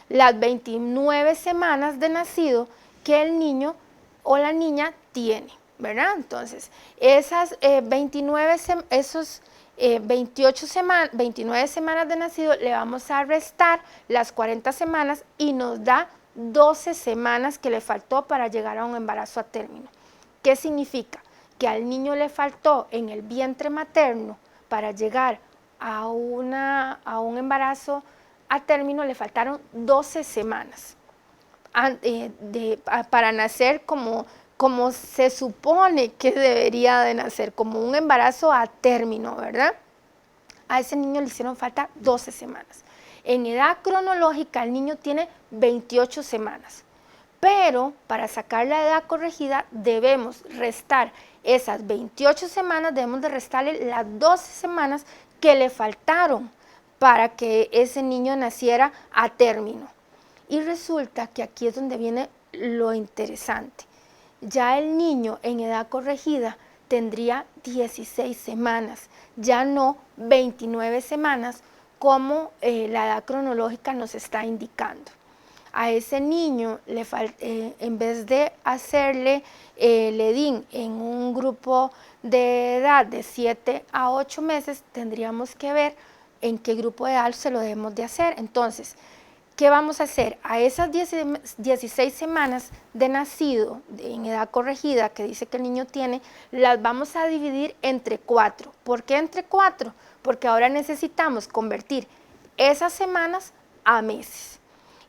las 29 semanas de nacido que el niño o la niña tiene, ¿verdad? Entonces, esas 29 semanas de nacido le vamos a restar las 40 semanas y nos da 12 semanas que le faltó para llegar a un embarazo a término. ¿Qué significa? Que al niño le faltó en el vientre materno para llegar a un embarazo a término, le faltaron 12 semanas para nacer como se supone que debería de nacer, como un embarazo a término, ¿verdad? A ese niño le hicieron falta 12 semanas. En edad cronológica el niño tiene 28 semanas. Pero para sacar la edad corregida debemos restar esas 28 semanas, debemos de restarle las 12 semanas que le faltaron para que ese niño naciera a término. Y resulta que aquí es donde viene lo interesante. Ya el niño en edad corregida tendría 16 semanas, ya no 29 semanas como la edad cronológica nos está indicando. A ese niño, en vez de hacerle el EDIN en un grupo de edad de 7 a 8 meses, tendríamos que ver en qué grupo de edad se lo debemos de hacer. Entonces, ¿qué vamos a hacer? A esas 16 semanas de nacido en edad corregida que dice que el niño tiene, las vamos a dividir entre 4. ¿Por qué entre 4? Porque ahora necesitamos convertir esas semanas a meses.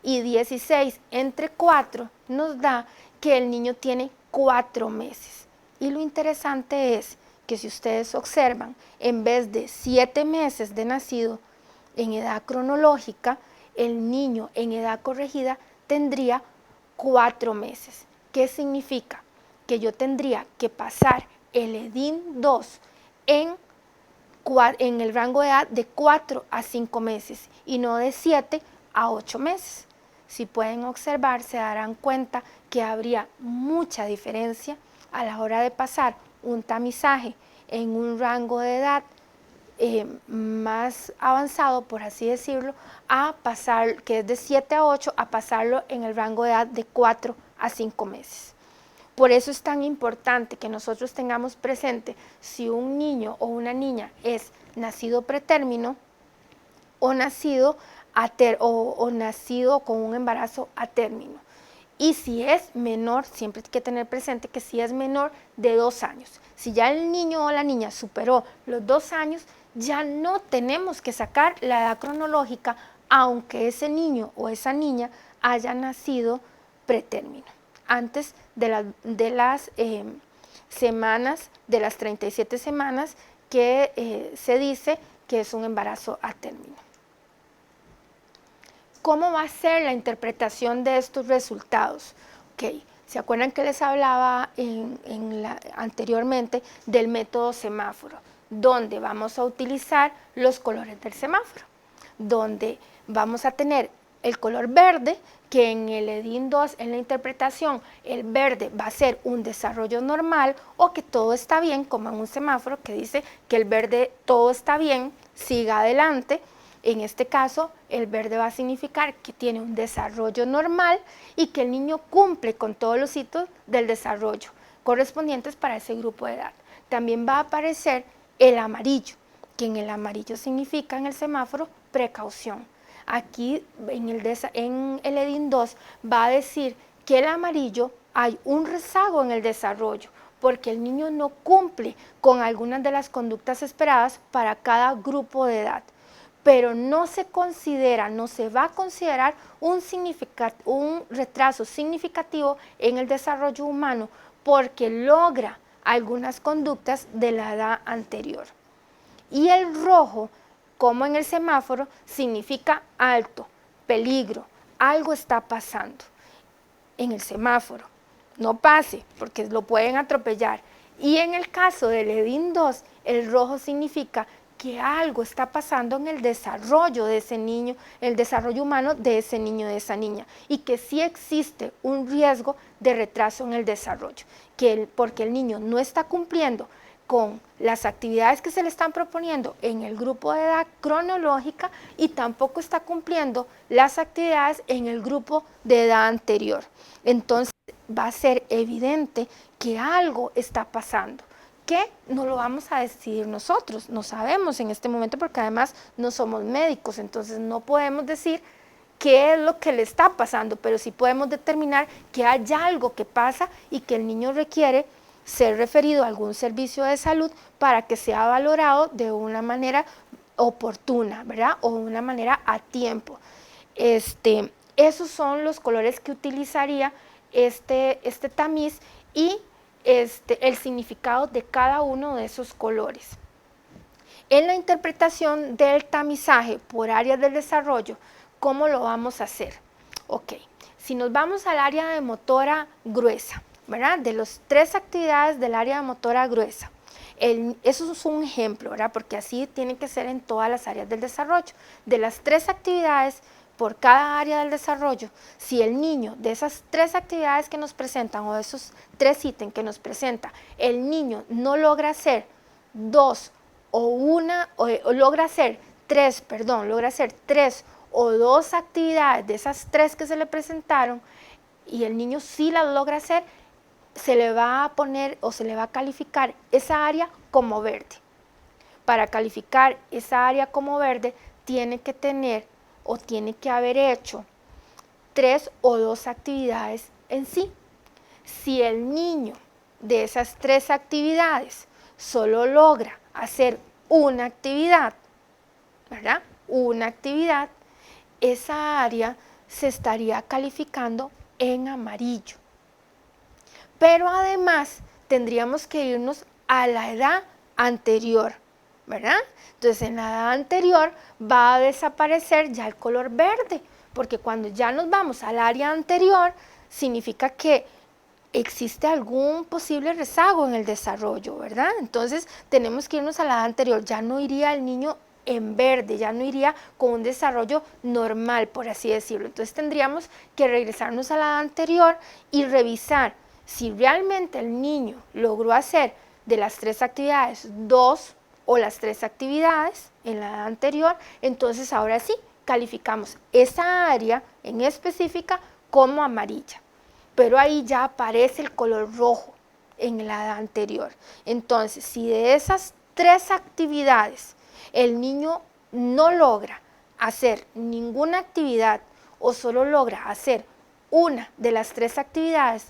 Y 16 entre 4 nos da que el niño tiene 4 meses. Y lo interesante es que si ustedes observan, en vez de 7 meses de nacido en edad cronológica, el niño en edad corregida tendría 4 meses. ¿Qué significa? Que yo tendría que pasar el EDIN 2 en en el rango de edad de 4 a 5 meses y no de 7 a 8 meses. Si pueden observar, se darán cuenta que habría mucha diferencia a la hora de pasar un tamizaje en un rango de edad más avanzado, por así decirlo, a pasar, que es de 7 a 8, a pasarlo en el rango de edad de 4 a 5 meses. Por eso es tan importante que nosotros tengamos presente si un niño o una niña es nacido pretérmino o nacido nacido con un embarazo a término. Y si es menor, siempre hay que tener presente que si es menor de 2 años. Si ya el niño o la niña superó los 2 años, ya no tenemos que sacar la edad cronológica, aunque ese niño o esa niña haya nacido pretérmino, antes de las semanas, de las 37 semanas que se dice que es un embarazo a término. ¿Cómo va a ser la interpretación de estos resultados? Okay. ¿Se acuerdan que les hablaba anteriormente del método semáforo? Donde vamos a utilizar los colores del semáforo, donde vamos a tener el color verde, que en el EDIN 2, en la interpretación, el verde va a ser un desarrollo normal o que todo está bien, como en un semáforo que dice que el verde todo está bien, siga adelante. En este caso, el verde va a significar que tiene un desarrollo normal y que el niño cumple con todos los hitos del desarrollo correspondientes para ese grupo de edad. También va a aparecer el amarillo, que en el amarillo significa en el semáforo precaución. Aquí en el EDIN 2 va a decir que el amarillo hay un rezago en el desarrollo porque el niño no cumple con algunas de las conductas esperadas para cada grupo de edad. Pero no se va a considerar un retraso significativo en el desarrollo humano porque logra algunas conductas de la edad anterior. Y el rojo, como en el semáforo, significa alto, peligro, algo está pasando. En el semáforo, no pase porque lo pueden atropellar. Y en el caso del EDIN 2, el rojo significa que algo está pasando en el desarrollo de ese niño, el desarrollo humano de ese niño, de esa niña, y que sí existe un riesgo de retraso en el desarrollo, porque el niño no está cumpliendo con las actividades que se le están proponiendo en el grupo de edad cronológica y tampoco está cumpliendo las actividades en el grupo de edad anterior. Entonces va a ser evidente que algo está pasando. ¿Qué? No lo vamos a decidir nosotros, no sabemos en este momento porque además no somos médicos, entonces no podemos decir qué es lo que le está pasando, pero sí podemos determinar que hay algo que pasa y que el niño requiere ser referido a algún servicio de salud para que sea valorado de una manera oportuna, ¿verdad? O de una manera a tiempo. Esos son los colores que utilizaría este tamiz y el significado de cada uno de esos colores. En la interpretación del tamizaje por áreas del desarrollo, ¿cómo lo vamos a hacer? Ok, si nos vamos al área de motora gruesa, ¿verdad? De las 3 actividades del área de motora gruesa, eso es un ejemplo, ¿verdad? Porque así tiene que ser en todas las áreas del desarrollo. De las 3 actividades por cada área del desarrollo, si el niño de esas 3 actividades que nos presentan o de esos 3 ítems que nos presenta, el niño no logra hacer 2 o logra hacer 3 o 2 actividades de esas 3 que se le presentaron y el niño sí las logra hacer, se le va a poner o se le va a calificar esa área como verde. Para calificar esa área como verde tiene que tener o tiene que haber hecho 3 o 2 actividades en sí. Si el niño de esas 3 actividades solo logra hacer una actividad, ¿verdad? Una actividad, esa área se estaría calificando en amarillo. Pero además tendríamos que irnos a la edad anterior, ¿verdad? Entonces en la edad anterior va a desaparecer ya el color verde, porque cuando ya nos vamos al área anterior, significa que existe algún posible rezago en el desarrollo, ¿verdad? Entonces tenemos que irnos a la edad anterior, ya no iría el niño en verde, ya no iría con un desarrollo normal, por así decirlo. Entonces tendríamos que regresarnos a la edad anterior y revisar si realmente el niño logró hacer de las 3 actividades 2 o las 3 actividades en la edad anterior. Entonces ahora sí calificamos esa área en específica como amarilla, pero ahí ya aparece el color rojo en la edad anterior. Entonces, si de esas 3 actividades el niño no logra hacer ninguna actividad o solo logra hacer una de las 3 actividades,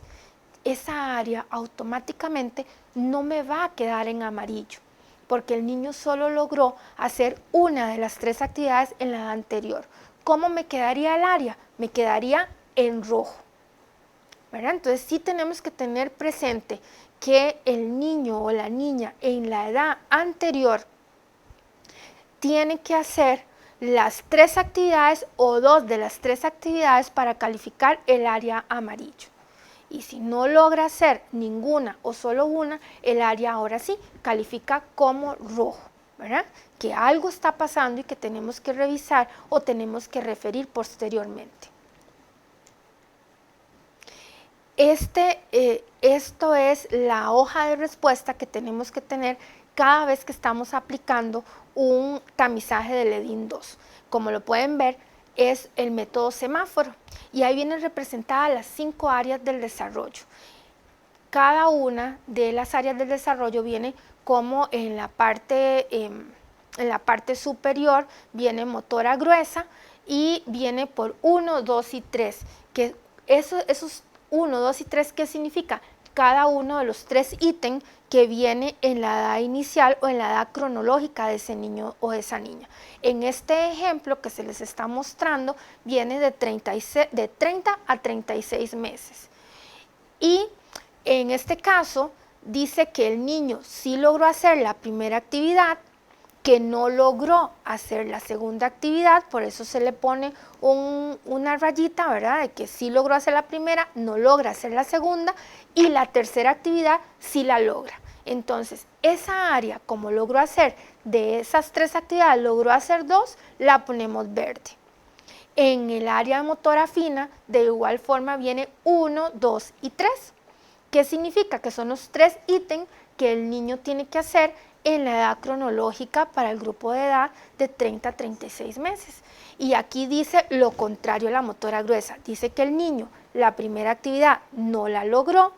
esa área automáticamente no me va a quedar en amarillo, porque el niño solo logró hacer una de las 3 actividades en la edad anterior. ¿Cómo me quedaría el área? Me quedaría en rojo, ¿verdad? Entonces sí tenemos que tener presente que el niño o la niña en la edad anterior tiene que hacer las 3 actividades o 2 de las 3 actividades para calificar el área amarillo. Y si no logra hacer ninguna o solo una, el área ahora sí califica como rojo, ¿verdad? Que algo está pasando y que tenemos que revisar o tenemos que referir posteriormente. Esto es la hoja de respuesta que tenemos que tener cada vez que estamos aplicando un tamizaje de Levin 2. Como lo pueden ver, es el método semáforo y ahí vienen representadas las 5 áreas del desarrollo. Cada una de las áreas del desarrollo viene como en la parte superior viene motora gruesa y viene por 1, 2 y 3, que esos 1, 2 y 3, ¿qué significa? Cada uno de los 3 ítems que viene en la edad inicial o en la edad cronológica de ese niño o de esa niña. En este ejemplo que se les está mostrando, viene de 30 a 36 meses. Y en este caso, dice que el niño sí logró hacer la primera actividad, que no logró hacer la segunda actividad, por eso se le pone una rayita, ¿verdad? De que sí logró hacer la primera, no logra hacer la segunda, y la tercera actividad sí la logra. Entonces, esa área, como logró hacer de esas 3 actividades, logró hacer 2, la ponemos verde. En el área motora fina, de igual forma, viene 1, 2 y 3. ¿Qué significa? Que son los 3 ítems que el niño tiene que hacer en la edad cronológica para el grupo de edad de 30 a 36 meses. Y aquí dice lo contrario a la motora gruesa. Dice que el niño la primera actividad no la logró,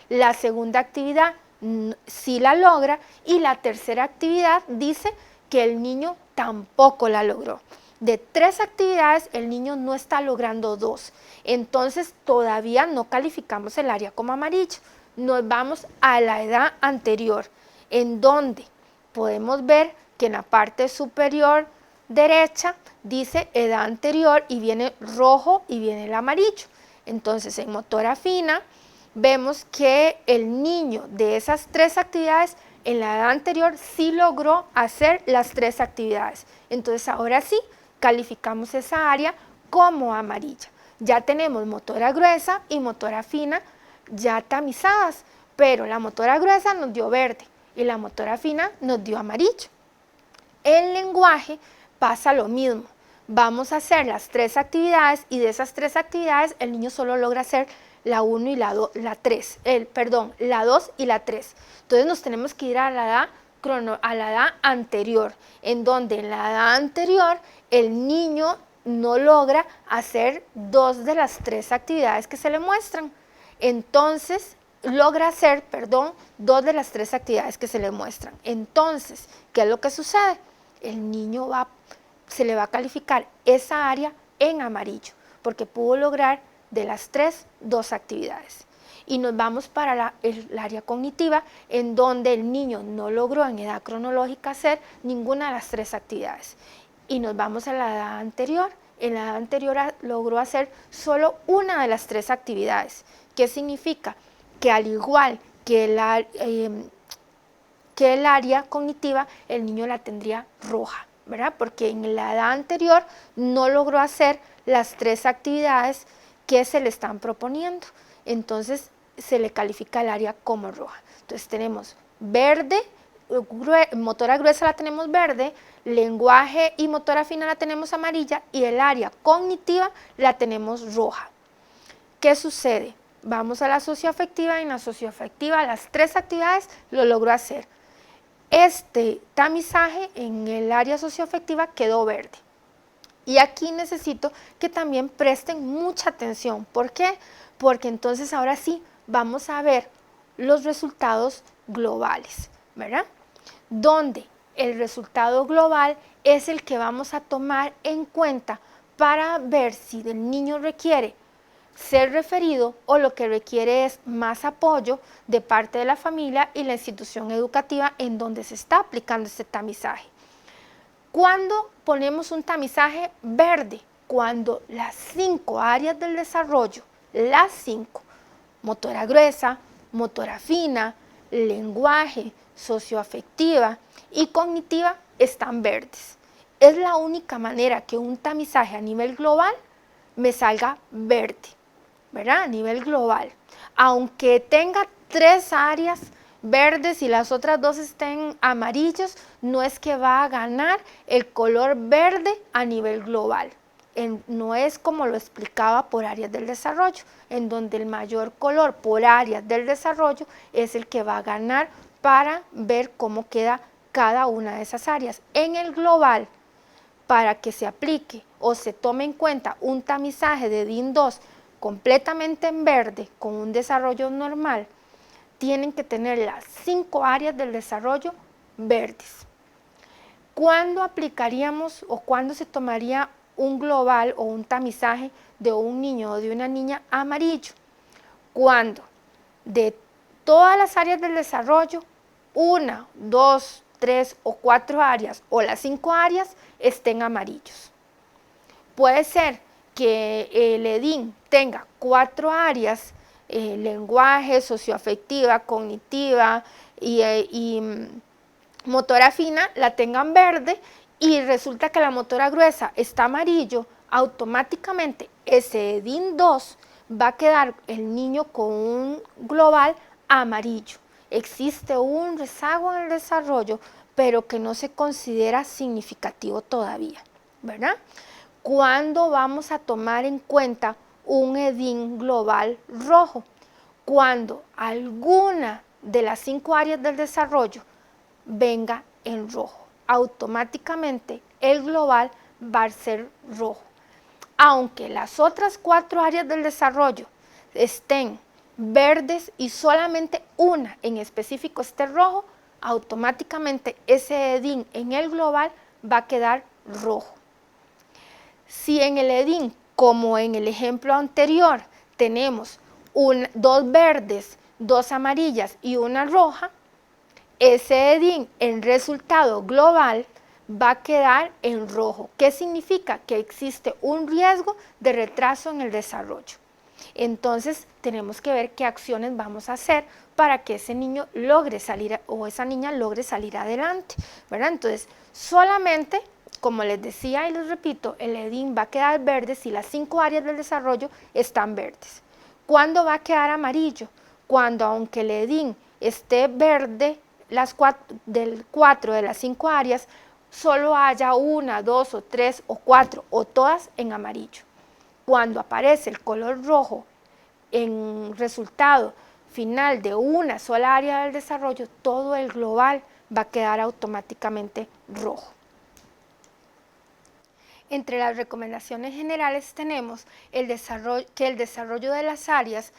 la segunda actividad sí la logra y la tercera actividad dice que el niño tampoco la logró. De 3 actividades el niño no está logrando 2. Entonces todavía no calificamos el área como amarillo. Nos vamos a la edad anterior, en donde podemos ver que en la parte superior derecha dice edad anterior y viene rojo y viene el amarillo. Entonces en motora fina vemos que el niño de esas 3 actividades en la edad anterior sí logró hacer las 3 actividades. Entonces ahora sí calificamos esa área como amarilla. Ya tenemos motora gruesa y motora fina ya tamizadas, pero la motora gruesa nos dio verde y la motora fina nos dio amarillo. En lenguaje pasa lo mismo. Vamos a hacer las 3 actividades y de esas 3 actividades el niño solo logra hacer la 1 y la 2 y la 3. Entonces nos tenemos que ir a la edad anterior, en donde en la edad anterior el niño no logra hacer 2 de las 3 actividades que se le muestran. Entonces logra hacer, 2 de las 3 actividades que se le muestran. Entonces, ¿qué es lo que sucede? El niño se le va a calificar esa área en amarillo, porque pudo lograr de las 3, 2 actividades. Y nos vamos para el área cognitiva, en donde el niño no logró en edad cronológica hacer ninguna de las 3 actividades. Y nos vamos a la edad anterior. En la edad anterior logró hacer solo una de las 3 actividades. ¿Qué significa? Que al igual que el área cognitiva, el niño la tendría roja, ¿verdad? Porque en la edad anterior no logró hacer las 3 actividades que se le están proponiendo. Entonces, se le califica el área como roja. Entonces tenemos verde, motora gruesa la tenemos verde, lenguaje y motora fina la tenemos amarilla y el área cognitiva la tenemos roja. ¿Qué sucede? Vamos a la socioafectiva y en la socioafectiva las 3 actividades lo logró hacer. Este tamizaje en el área socioafectiva quedó verde. Y aquí necesito que también presten mucha atención. ¿Por qué? Porque entonces ahora sí vamos a ver los resultados globales, ¿verdad? Donde el resultado global es el que vamos a tomar en cuenta para ver si el niño requiere ser referido o lo que requiere es más apoyo de parte de la familia y la institución educativa en donde se está aplicando este tamizaje. ¿Cuándo ponemos un tamizaje verde? Cuando las 5 áreas del desarrollo, las 5, motora gruesa, motora fina, lenguaje, socioafectiva y cognitiva están verdes. Es la única manera que un tamizaje a nivel global me salga verde, ¿verdad? A nivel global. Aunque tenga 3 áreas verdes y las otras 2 estén amarillos, no es que va a ganar el color verde a nivel global. No es como lo explicaba por áreas del desarrollo, en donde el mayor color por áreas del desarrollo es el que va a ganar para ver cómo queda cada una de esas áreas. En el global, para que se aplique o se tome en cuenta un tamizaje de DIN 2 completamente en verde con un desarrollo normal, tienen que tener las 5 áreas del desarrollo verdes. ¿Cuándo aplicaríamos o cuándo se tomaría un global o un tamizaje de un niño o de una niña amarillo? Cuando de todas las áreas del desarrollo, 1, 2, 3 o 4 áreas o las 5 áreas estén amarillos. Puede ser que el EDIN tenga 4 áreas, lenguaje, socioafectiva, cognitiva y motora fina, la tengan verde y resulta que la motora gruesa está amarillo, automáticamente ese EDIN 2 va a quedar el niño con un global amarillo. Existe un rezago en el desarrollo, pero que no se considera significativo todavía, ¿verdad? ¿Cuándo vamos a tomar en cuenta un EDIN global rojo? Cuando alguna de las 5 áreas del desarrollo venga en rojo. Automáticamente el global va a ser rojo. Aunque las otras 4 áreas del desarrollo estén verdes y solamente una en específico esté rojo, automáticamente ese EDIN en el global va a quedar rojo. Si en el EDIN, como en el ejemplo anterior, tenemos 2 verdes, 2 amarillas y una roja, ese EDIN en resultado global va a quedar en rojo. ¿Qué significa? Que existe un riesgo de retraso en el desarrollo. Entonces tenemos que ver qué acciones vamos a hacer para que ese niño logre salir o esa niña logre salir adelante, ¿verdad? Entonces solamente, como les decía y les repito, el EDIN va a quedar verde si las 5 áreas del desarrollo están verdes. ¿Cuándo va a quedar amarillo? Cuando aunque el EDIN esté verde, del 4 de las 5 áreas, solo haya 1, 2 o 3 o 4 o todas en amarillo. Cuando aparece el color rojo en resultado final de una sola área del desarrollo, todo el global va a quedar automáticamente rojo. Entre las recomendaciones generales tenemos que el desarrollo de las áreas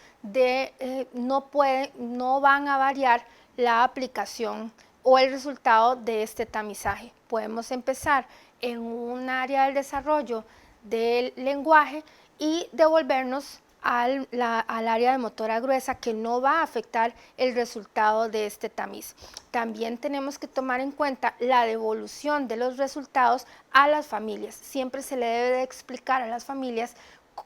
no van a variar la aplicación o el resultado de este tamizaje. Podemos empezar en un área del desarrollo del lenguaje y devolvernos al área de motora gruesa, que no va a afectar el resultado de este tamiz. También tenemos que tomar en cuenta la devolución de los resultados a las familias. Siempre se le debe de explicar a las familias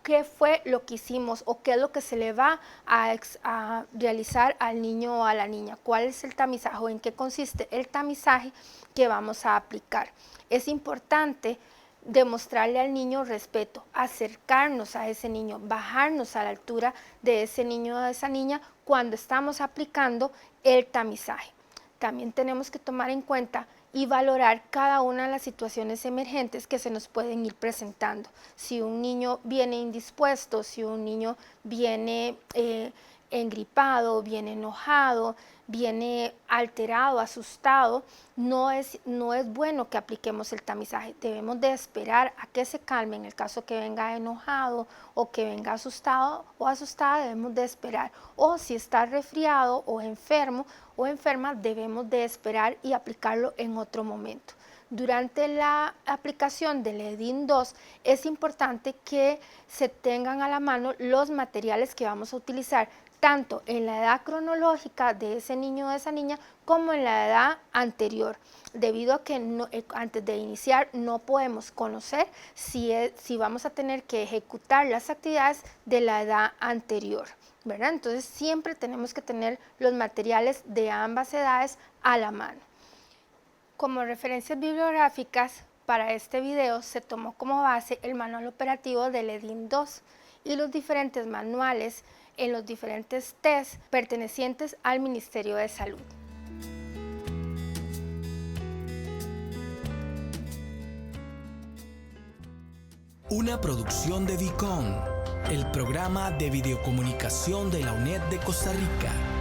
qué fue lo que hicimos o qué es lo que se le va a realizar al niño o a la niña, cuál es el tamizaje o en qué consiste el tamizaje que vamos a aplicar. Es importante demostrarle al niño respeto, acercarnos a ese niño, bajarnos a la altura de ese niño o de esa niña cuando estamos aplicando el tamizaje. También tenemos que tomar en cuenta y valorar cada una de las situaciones emergentes que se nos pueden ir presentando. Si un niño viene indispuesto, si un niño viene engripado, viene enojado, viene alterado, asustado, no es bueno que apliquemos el tamizaje. Debemos de esperar a que se calme. En el caso que venga enojado o que venga asustado o asustada, debemos de esperar. O si está resfriado o enfermo o enferma, debemos de esperar y aplicarlo en otro momento. Durante la aplicación del EDIN 2 es importante que se tengan a la mano los materiales que vamos a utilizar, tanto en la edad cronológica de ese niño o de esa niña como en la edad anterior, debido a que antes de iniciar no podemos conocer si vamos a tener que ejecutar las actividades de la edad anterior, ¿verdad? Entonces siempre tenemos que tener los materiales de ambas edades a la mano. Como referencias bibliográficas para este video se tomó como base el manual operativo del EDIN 2 y los diferentes manuales en los diferentes test pertenecientes al Ministerio de Salud. Una producción de Vicon, el programa de videocomunicación de la UNED de Costa Rica.